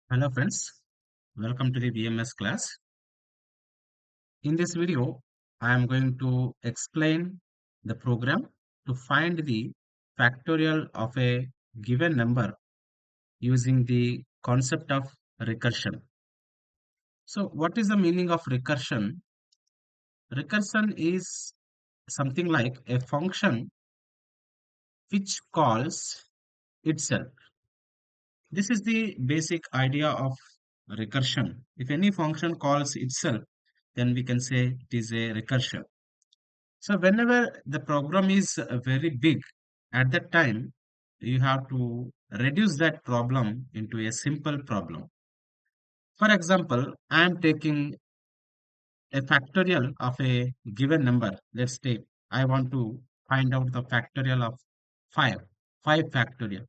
Hello friends, welcome to the BMS class. In this video, I am going to explain the program to find the factorial of a given number using the concept of recursion. So what is the meaning of recursion? Recursion is something like a function which calls itself. This is the basic idea of recursion. If any function calls itself, then we can say it is a recursion. So whenever the program is very big, at that time you have to reduce that problem into a simple problem. For example, I am taking a factorial of a given number. Let's take, I want to find out the factorial of 5, 5 factorial.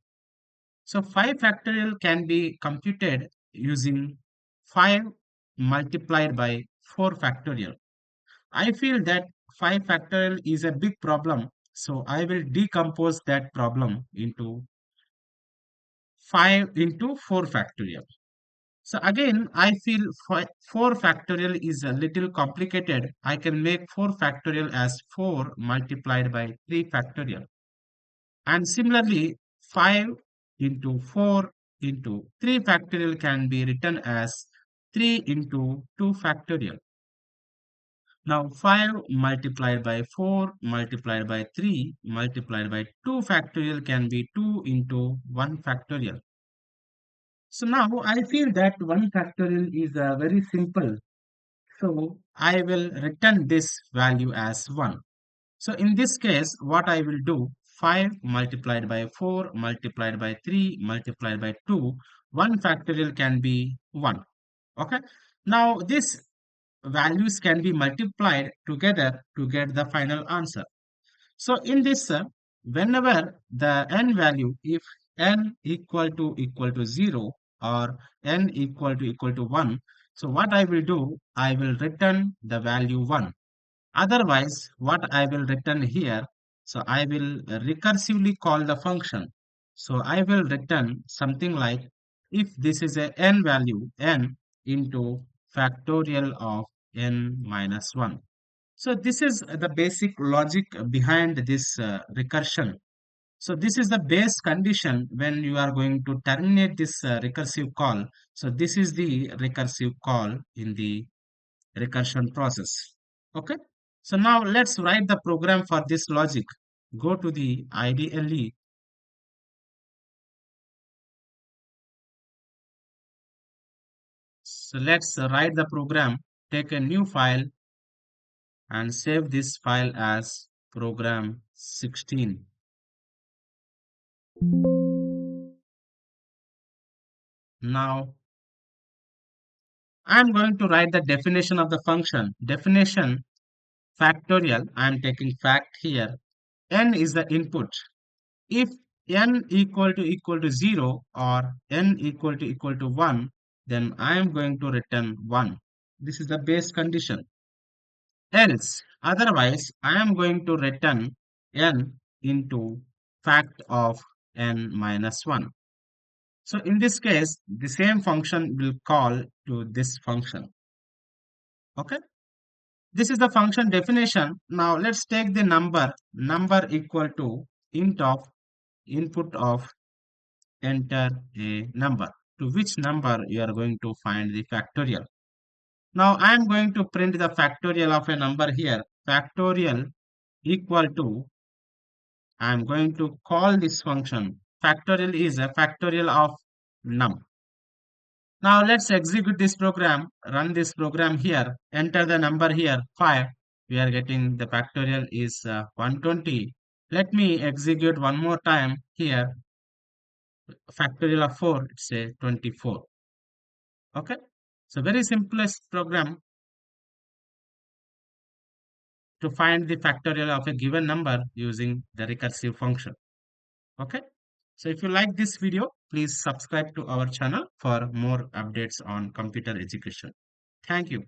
So 5 factorial can be computed using 5 multiplied by 4 factorial. I feel that 5 factorial is a big problem, so I will decompose that problem into 5 into 4 factorial. So again, I feel 4 factorial is a little complicated. I can make 4 factorial as 4 multiplied by 3 factorial. And similarly, 5 into 4 into 3 factorial can be written as 3 into 2 factorial. Now 5 multiplied by 4 multiplied by 3 multiplied by 2 factorial can be 2 into 1 factorial. So now I feel that 1 factorial is very simple. So I will return this value as 1. So in this case, what I will do, 5 multiplied by 4 multiplied by 3 multiplied by 2, 1 factorial can be 1. Okay. Now this values can be multiplied together to get the final answer. So in this, whenever the n value, if n equal to 0 or n equal to 1, so what I will do, I will return the value 1. Otherwise, what I will return here, so I will recursively call the function. So I will return something like, if this is a n value, n into factorial of n minus 1. So this is the basic logic behind this recursion. So this is the base condition when you are going to terminate this recursive call. So this is the recursive call in the recursion process. Okay. So now let's write the program for this logic. Go to the IDLE. So let's write the program. Take a new file and save this file as program 16. Now I'm going to write the definition of the function. Definition factorial. I'm taking fact here. N is the input. If n equal to 0 or n equal to 1, then I am going to return 1. This is the base condition. Else, otherwise, I am going to return n into fact of n minus 1. So in this case, the same function will call to this function. Okay. This is the function definition. Now let's take the number equal to int of input of enter a number, to which number you are going to find the factorial. Now I am going to print the factorial of a number here. Factorial equal to, I am going to call this function. Factorial is a factorial of num. Now let's execute this program, run this program here, enter the number here, 5. We are getting the factorial is 120. Let me execute one more time here. Factorial of 4, it's a 24. Okay. So very simplest program to find the factorial of a given number using the recursive function. Okay. So if you like this video, please subscribe to our channel for more updates on computer education. Thank you.